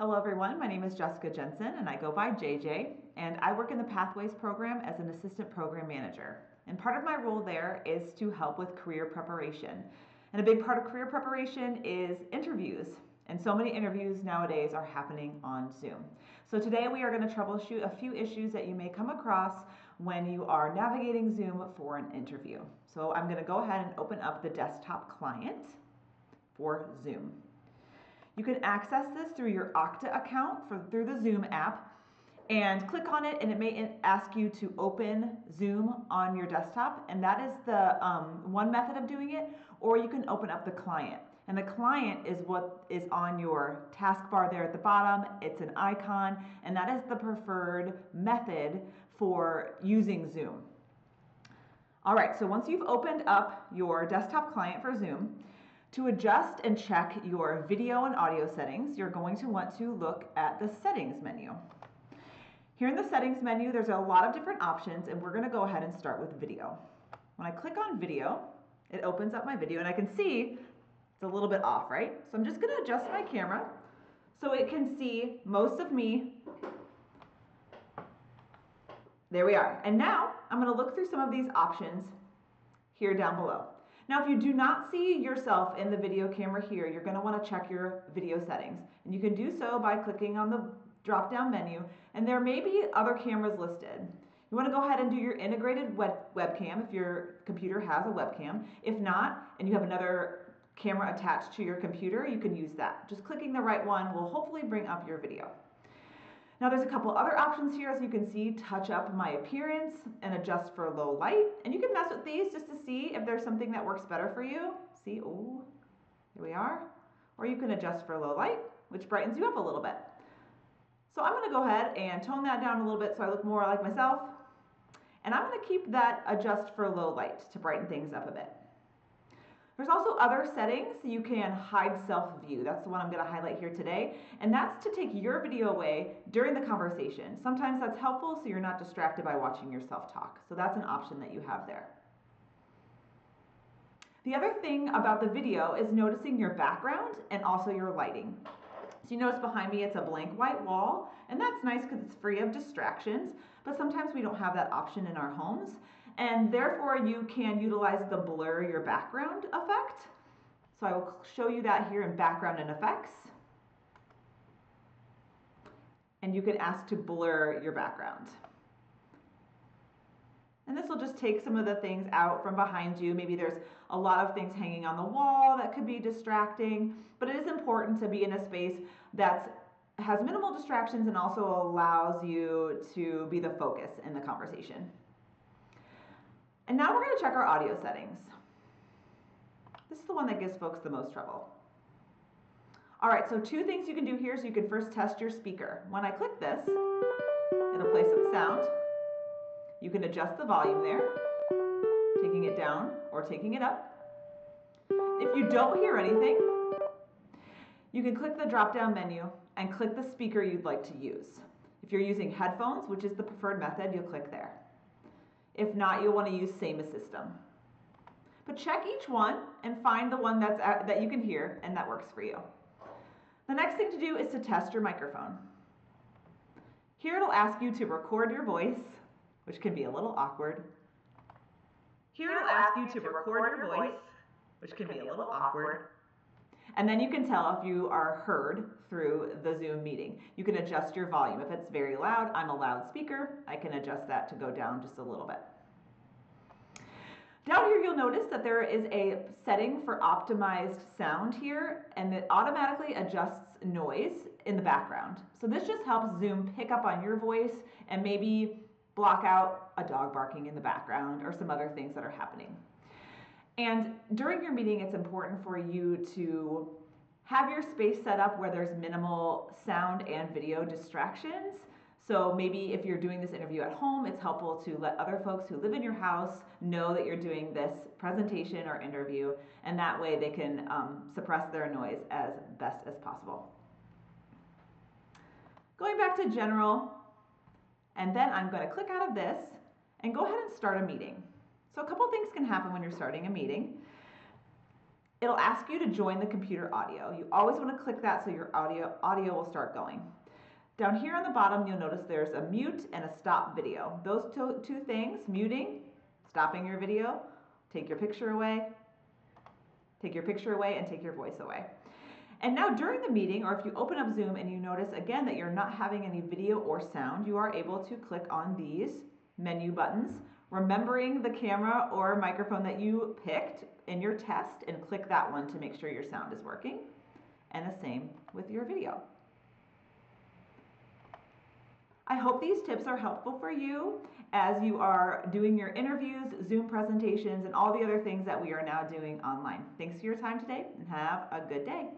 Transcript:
Hello everyone, my name is Jessica Jensen and I go by JJ, and I work in the Pathways program as an assistant program manager. And part of my role there is to help with career preparation. And a big part of career preparation is interviews. And so many interviews nowadays are happening on Zoom. So today we are going to troubleshoot a few issues that you may come across when you are navigating Zoom for an interview. So I'm going to go ahead and open up the desktop client for Zoom. You can access this through your Okta account through the Zoom app, and click on it and it may ask you to open Zoom on your desktop, and that is the one method of doing it. Or you can open up the client, and the client is what is on your taskbar there at the bottom. It's an icon, and that is the preferred method for using Zoom. All right, so once you've opened up your desktop client for Zoom, to adjust and check your video and audio settings, you're going to want to look at the settings menu. Here in the settings menu, there's a lot of different options, and we're going to go ahead and start with video. When I click on video, it opens up my video, and I can see it's a little bit off, right? So I'm just going to adjust my camera so it can see most of me. There we are. And now I'm going to look through some of these options here down below. Now, if you do not see yourself in the video camera here, you're going to want to check your video settings. And you can do so by clicking on the drop-down menu, and there may be other cameras listed. You want to go ahead and do your integrated webcam if your computer has a webcam. If not, and you have another camera attached to your computer, you can use that. Just clicking the right one will hopefully bring up your video. Now there's a couple other options here, as you can see: touch up my appearance and adjust for low light. And you can mess with these just to see if there's something that works better for you. See, oh, here we are. Or you can adjust for low light, which brightens you up a little bit. So I'm gonna go ahead and tone that down a little bit so I look more like myself. And I'm gonna keep that adjust for low light to brighten things up a bit. There's also other settings. You can hide self-view. That's the one I'm going to highlight here today. And that's to take your video away during the conversation. Sometimes that's helpful so you're not distracted by watching yourself talk. So that's an option that you have there. The other thing about the video is noticing your background and also your lighting. So you notice behind me it's a blank white wall, and that's nice because it's free of distractions, but sometimes we don't have that option in our homes. And therefore you can utilize the blur your background effect. So I will show you that here in background and effects. And you can ask to blur your background. And this will just take some of the things out from behind you. Maybe there's a lot of things hanging on the wall that could be distracting, but it is important to be in a space that has minimal distractions and also allows you to be the focus in the conversation. And now we're going to check our audio settings. This is the one that gives folks the most trouble. All right, so two things you can do here. So you can first test your speaker. When I click this, it'll play some sound. You can adjust the volume there, taking it down or taking it up. If you don't hear anything, you can click the drop-down menu and click the speaker you'd like to use. If you're using headphones, which is the preferred method, you'll click there. If not, you'll want to use same as system. But check each one and find the one that you can hear and that works for you. The next thing to do is to test your microphone. Here it'll ask you to record your voice, which can be a little awkward. Here it'll ask you to record your voice, which can be a little awkward. And then you can tell if you are heard through the Zoom meeting. You can adjust your volume. If it's very loud, I'm a loudspeaker, I can adjust that to go down just a little bit. Down here you'll notice that there is a setting for optimized sound here, and it automatically adjusts noise in the background. So this just helps Zoom pick up on your voice and maybe block out a dog barking in the background or some other things that are happening. And during your meeting, it's important for you to have your space set up where there's minimal sound and video distractions. So maybe if you're doing this interview at home, it's helpful to let other folks who live in your house know that you're doing this presentation or interview, and that way they can suppress their noise as best as possible. Going back to general, and then I'm going to click out of this and go ahead and start a meeting. So a couple things can happen when you're starting a meeting. It'll ask you to join the computer audio. You always want to click that so your audio will start going. Down here on the bottom, you'll notice there's a mute and a stop video. Those two things, muting, stopping your video, take your picture away, and take your voice away. And now during the meeting, or if you open up Zoom and you notice again that you're not having any video or sound, you are able to click on these menu buttons, remembering the camera or microphone that you picked in your test, and click that one to make sure your sound is working. And the same with your video. I hope these tips are helpful for you as you are doing your interviews, Zoom presentations, and all the other things that we are now doing online. Thanks for your time today, and have a good day.